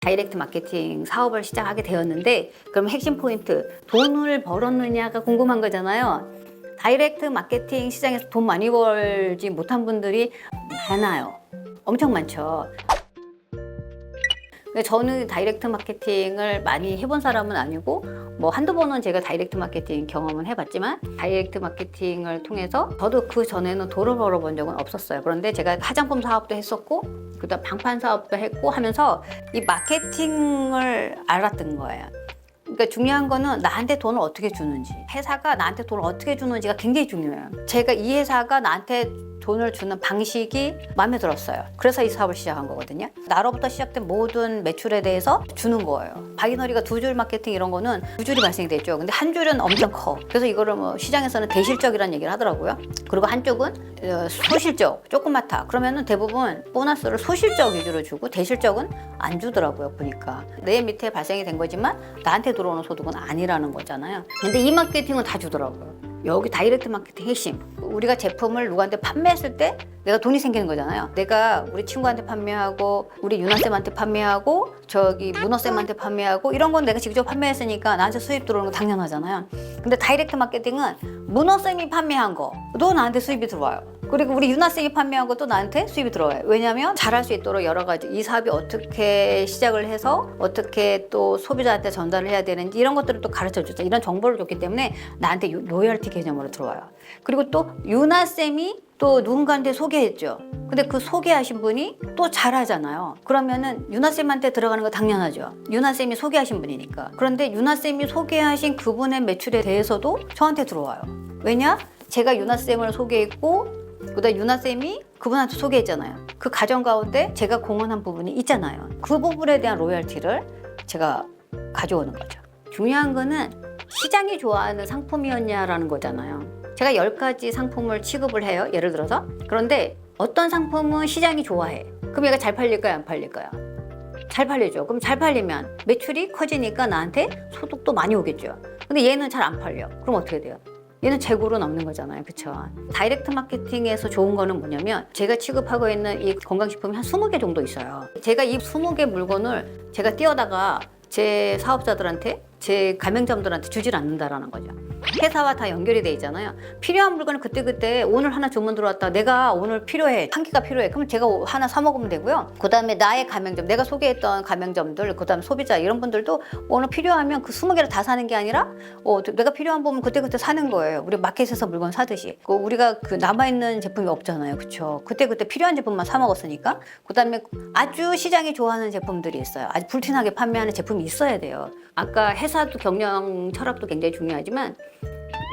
다이렉트 마케팅 사업을 시작하게 되었는데, 그럼 핵심 포인트, 돈을 벌었느냐가 궁금한 거잖아요. 다이렉트 마케팅 시장에서 돈 많이 벌지 못한 분들이 많아요. 엄청 많죠. 근데 저는 다이렉트 마케팅을 많이 해본 사람은 아니고, 뭐 한두 번은 제가 다이렉트 마케팅 경험은 해봤지만, 다이렉트 마케팅을 통해서 저도 그 전에는 돈을 벌어본 적은 없었어요. 그런데 제가 화장품 사업도 했었고, 그다음 방판 사업도 했고 하면서 이 마케팅을 알았던 거예요. 그러니까 중요한 거는 나한테 돈을 어떻게 주는지, 회사가 나한테 돈을 어떻게 주는지가 굉장히 중요해요. 제가 이 회사가 나한테 돈을 주는 방식이 마음에 들었어요. 그래서 이 사업을 시작한 거거든요. 나로부터 시작된 모든 매출에 대해서 주는 거예요. 바이너리가 두 줄 마케팅 이런 거는 두 줄이 발생이 됐죠. 근데 한 줄은 엄청 커. 그래서 이거를 뭐 시장에서는 대실적이라는 얘기를 하더라고요. 그리고 한쪽은 소실적, 조그맣다. 그러면은 대부분 보너스를 소실적 위주로 주고 대실적은 안 주더라고요. 보니까 내 밑에 발생이 된 거지만 나한테 들어오는 소득은 아니라는 거잖아요. 근데 이 마케팅은 다 주더라고요. 여기 다이렉트 마케팅 핵심, 우리가 제품을 누구한테 판매했을 때 내가 돈이 생기는 거잖아요. 내가 우리 친구한테 판매하고 우리 유나쌤한테 판매하고 저기 문어쌤한테 판매하고 이런 건 내가 직접 판매했으니까 나한테 수입 들어오는 거 당연하잖아요. 근데 다이렉트 마케팅은 문어쌤이 판매한 거도 나한테 수입이 들어와요. 그리고 우리 유나쌤이 판매한 것도 나한테 수입이 들어와요. 왜냐하면 잘할 수 있도록 여러 가지 이 사업이 어떻게 시작을 해서 어떻게 또 소비자한테 전달을 해야 되는지 이런 것들을 또 가르쳐 주죠. 이런 정보를 줬기 때문에 나한테 로열티 개념으로 들어와요. 그리고 또 유나쌤이 또 누군가한테 소개했죠. 근데 그 소개하신 분이 또 잘하잖아요. 그러면은 유나쌤한테 들어가는 거 당연하죠. 유나쌤이 소개하신 분이니까. 그런데 유나쌤이 소개하신 그분의 매출에 대해서도 저한테 들어와요. 왜냐? 제가 유나쌤을 소개했고 그다음 유나쌤이 그분한테 소개했잖아요. 그 과정 가운데 제가 공헌한 부분이 있잖아요. 그 부분에 대한 로열티를 제가 가져오는 거죠. 중요한 거는 시장이 좋아하는 상품이었냐라는 거잖아요. 제가 10가지 상품을 취급을 해요. 예를 들어서. 그런데 어떤 상품은 시장이 좋아해. 그럼 얘가 잘 팔릴까요? 안 팔릴까요? 잘 팔리죠. 그럼 잘 팔리면 매출이 커지니까 나한테 소득도 많이 오겠죠. 근데 얘는 잘 안 팔려. 그럼 어떻게 돼요? 얘는 재고로 남는 거잖아요. 그쵸? 다이렉트 마케팅에서 좋은 거는 뭐냐면 제가 취급하고 있는 이 건강식품이 한 20개 정도 있어요. 제가 이 20개 물건을 제가 띄어다가 제 사업자들한테 제 가맹점들한테 주질 않는다라는 거죠. 회사와 다 연결이 돼 있잖아요. 필요한 물건을 그때그때 오늘 하나 주문 들어왔다. 내가 오늘 필요해. 한 개가 필요해. 그럼 제가 하나 사 먹으면 되고요. 그 다음에 나의 가맹점, 내가 소개했던 가맹점들, 그 다음에 소비자 이런 분들도 오늘 필요하면 그 20개를 다 사는 게 아니라 내가 필요한 부분 그때그때 사는 거예요. 우리 마켓에서 물건 사듯이. 우리가 그 남아있는 제품이 없잖아요. 그쵸? 그때그때 필요한 제품만 사 먹었으니까. 그 다음에 아주 시장이 좋아하는 제품들이 있어요. 아주 불티나게 판매하는 제품이 있어야 돼요. 아까 회사도 경영 철학도 굉장히 중요하지만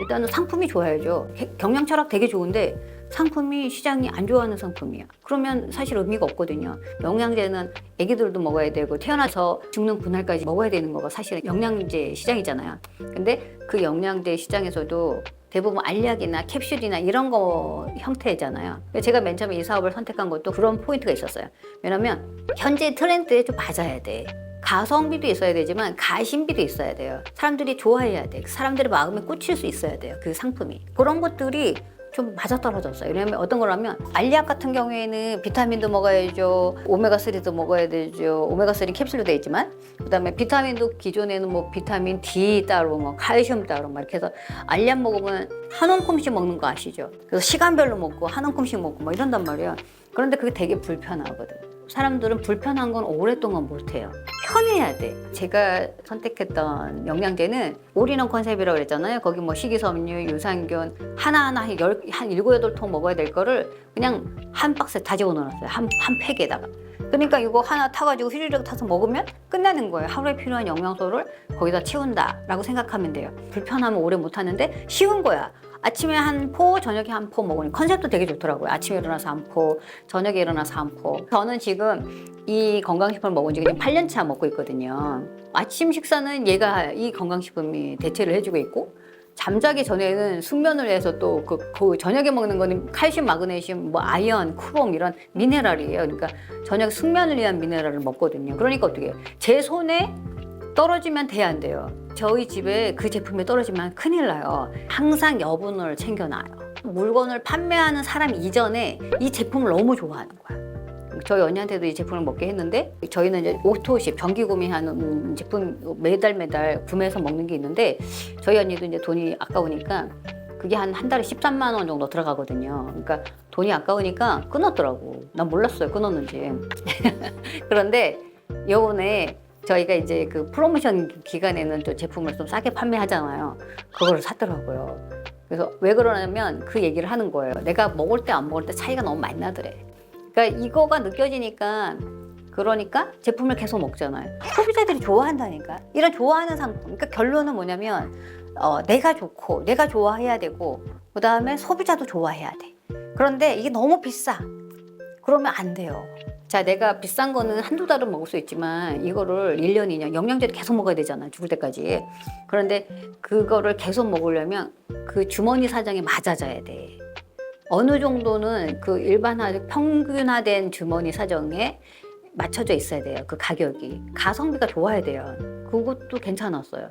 일단은 상품이 좋아야죠. 경영 철학 되게 좋은데 상품이 시장이 안 좋아하는 상품이야. 그러면 사실 의미가 없거든요. 영양제는 애기들도 먹어야 되고 태어나서 죽는 그날까지 먹어야 되는 거가 사실 영양제 시장이잖아요. 근데 그 영양제 시장에서도 대부분 알약이나 캡슐이나 이런 거 형태잖아요. 제가 맨 처음에 이 사업을 선택한 것도 그런 포인트가 있었어요. 왜냐면 현재 트렌드에 좀 맞아야 돼. 가성비도 있어야 되지만 가심비도 있어야 돼요. 사람들이 좋아해야 돼. 사람들의 마음에 꽂힐 수 있어야 돼요. 그 상품이. 그런 것들이 좀 맞아떨어졌어요. 왜냐면 어떤 거라면 알약 같은 경우에는 비타민도 먹어야죠. 오메가3도 먹어야 되죠. 오메가3 캡슐로 되어 있지만 그다음에 비타민도 기존에는 뭐 비타민 D 따로 뭐 칼슘 따로 막 이렇게 해서 알약 먹으면 한 움큼씩 먹는 거 아시죠? 그래서 시간별로 먹고 한 움큼씩 먹고 뭐 이런단 말이에요. 그런데 그게 되게 불편하거든요. 사람들은 불편한 건 오랫동안 못해요. 편해야 돼. 제가 선택했던 영양제는 올인원 컨셉이라고 그랬잖아요. 거기 뭐 식이섬유, 유산균 하나하나 한 7, 8통 먹어야 될 거를 그냥 한 박스에 다 집어넣었어요. 한 팩에다가. 그러니까 이거 하나 타가지고 휘리릭 타서 먹으면 끝나는 거예요. 하루에 필요한 영양소를 거기다 채운다라고 생각하면 돼요. 불편하면 오래 못하는데 쉬운 거야. 아침에 한 포, 저녁에 한 포 먹으니 컨셉도 되게 좋더라고요. 아침에 일어나서 한 포, 저녁에 일어나서 한 포. 저는 지금 이 건강식품을 먹은 지 그냥 8년차 먹고 있거든요. 아침 식사는 얘가 이 건강식품이 대체를 해주고 있고 잠자기 전에는 숙면을 위해서 또 그 저녁에 먹는 거는 칼슘, 마그네슘, 뭐 아연, 쿠봉 이런 미네랄이에요. 그러니까 저녁 숙면을 위한 미네랄을 먹거든요. 그러니까 어떻게 해요? 제 손에 떨어지면 돼, 안 돼요? 저희 집에 그 제품이 떨어지면 큰일 나요. 항상 여분을 챙겨놔요. 물건을 판매하는 사람 이전에 이 제품을 너무 좋아하는 거야. 저희 언니한테도 이 제품을 먹게 했는데 저희는 이제 오토십 전기 구매하는 제품 매달 구매해서 먹는 게 있는데 저희 언니도 이제 돈이 아까우니까 그게 한 달에 13만 원 정도 들어가거든요. 그러니까 돈이 아까우니까 끊었더라고. 난 몰랐어요, 끊었는지. 그런데 요번에 저희가 이제 그 프로모션 기간에는 또 제품을 좀 싸게 판매하잖아요. 그거를 샀더라고요. 그래서 왜 그러냐면 그 얘기를 하는 거예요. 내가 먹을 때 안 먹을 때 차이가 너무 많이 나더래. 그러니까 이거가 느껴지니까 그러니까 제품을 계속 먹잖아요. 소비자들이 좋아한다니까. 이런 좋아하는 상품. 그러니까 결론은 뭐냐면 내가 좋고 내가 좋아해야 되고 그다음에 소비자도 좋아해야 돼. 그런데 이게 너무 비싸. 그러면 안 돼요. 자, 내가 비싼 거는 한두 달은 먹을 수 있지만 이거를 1년, 2년 영양제를 계속 먹어야 되잖아요. 죽을 때까지. 그런데 그거를 계속 먹으려면 그 주머니 사정에 맞아져야 돼. 어느 정도는 그 평균화된 주머니 사정에 맞춰져 있어야 돼요. 그 가격이. 가성비가 좋아야 돼요. 그것도 괜찮았어요.